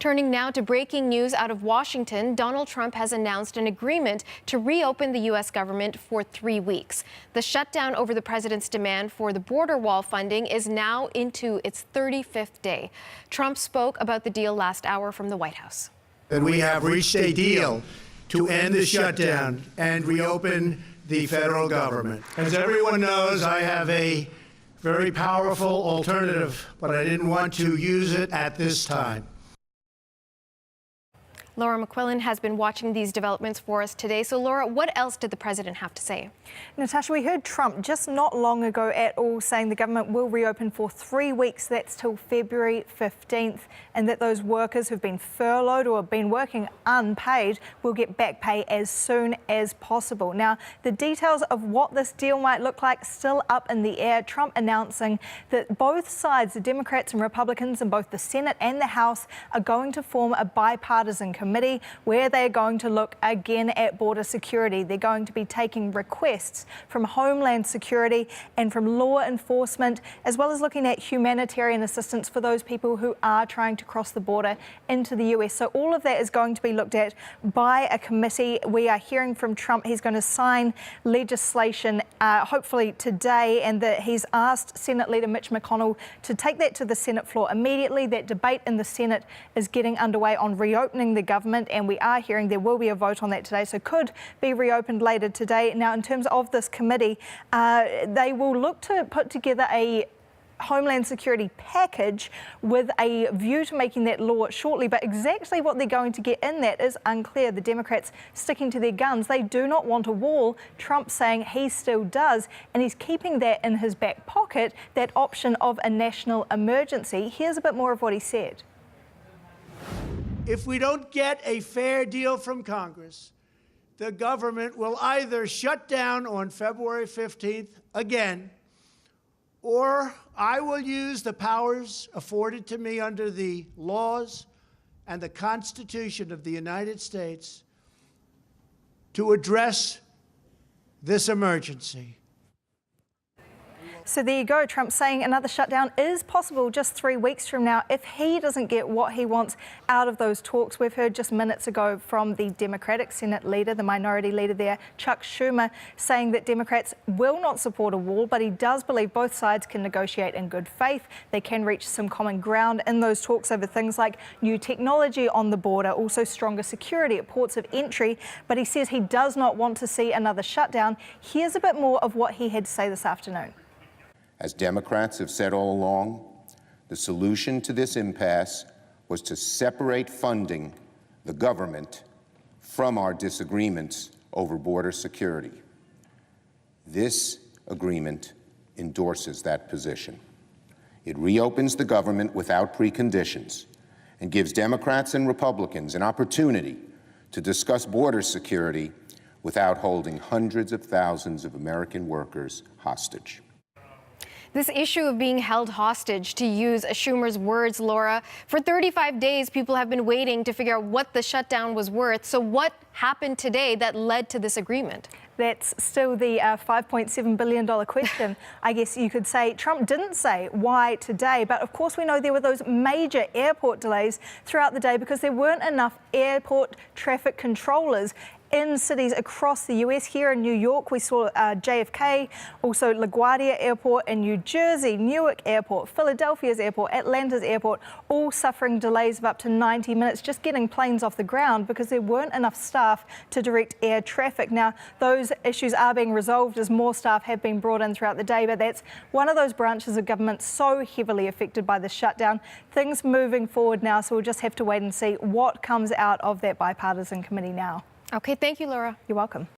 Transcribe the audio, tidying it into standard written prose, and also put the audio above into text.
Turning now to breaking news out of Washington, Donald Trump has announced an agreement to reopen the U.S. government for 3 weeks. The shutdown over the president's demand for the border wall funding is now into its 35th day. Trump spoke about the deal last hour from the White House. That we have reached a deal to end the shutdown and reopen the federal government. As everyone knows, I have a very powerful alternative, but I didn't want to use it at this time. Laura McQuillan has been watching these developments for us today. So, Laura, what else did the president have to say? Natasha, we heard Trump just not long ago at all saying the government will reopen for 3 weeks. That's till February 15th, and that those workers who've been furloughed or have been working unpaid will get back pay as soon as possible. Now, the details of what this deal might look like still up in the air. Trump announcing that both sides, the Democrats and Republicans in both the Senate and the House, are going to form a bipartisan committee where they're going to look again at border security. They're going to be taking requests from Homeland Security and from law enforcement, as well as looking at humanitarian assistance for those people who are trying to cross the border into the US. So all of that is going to be looked at by a committee. We are hearing from Trump he's going to sign legislation hopefully today, and that he's asked Senate Leader Mitch McConnell to take that to the Senate floor immediately. That debate in the Senate is getting underway on reopening the government, and we are hearing there will be a vote on that today, so could be reopened later today. Now, in terms of this committee, they will look to put together a Homeland Security package with a view to making that law shortly, but exactly what they're going to get in that is unclear. The Democrats sticking to their guns. They do not want a wall. Trump saying he still does, and he's keeping that in his back pocket, that option of a national emergency. Here's a bit more of what he said. If we don't get a fair deal from Congress, the government will either shut down on February 15th again, or I will use the powers afforded to me under the laws and the Constitution of the United States to address this emergency. So there you go, Trump saying another shutdown is possible just 3 weeks from now if he doesn't get what he wants out of those talks. We've heard just minutes ago from the Democratic Senate leader, the minority leader there, Chuck Schumer, saying that Democrats will not support a wall, but he does believe both sides can negotiate in good faith. They can reach some common ground in those talks over things like new technology on the border, also stronger security at ports of entry. But he says he does not want to see another shutdown. Here's a bit more of what he had to say this afternoon. As Democrats have said all along, the solution to this impasse was to separate funding the government from our disagreements over border security. This agreement endorses that position. It reopens the government without preconditions and gives Democrats and Republicans an opportunity to discuss border security without holding hundreds of thousands of American workers hostage. This issue of being held hostage, to use Schumer's words, Laura, for 35 days, people have been waiting to figure out what the shutdown was worth. So what happened today that led to this agreement? That's still the $5.7 billion question. I guess you could say Trump didn't say why today, but of course we know there were those major airport delays throughout the day because there weren't enough airport traffic controllers in cities across the US. Here in New York, we saw JFK, also LaGuardia Airport in New Jersey, Newark Airport, Philadelphia's airport, Atlanta's airport, all suffering delays of up to 90 minutes just getting planes off the ground because there weren't enough staff to direct air traffic. Now, those issues are being resolved as more staff have been brought in throughout the day, but that's one of those branches of government so heavily affected by the shutdown. Things moving forward now, so we'll just have to wait and see what comes out of that bipartisan committee now. Okay, thank you, Laura. You're welcome.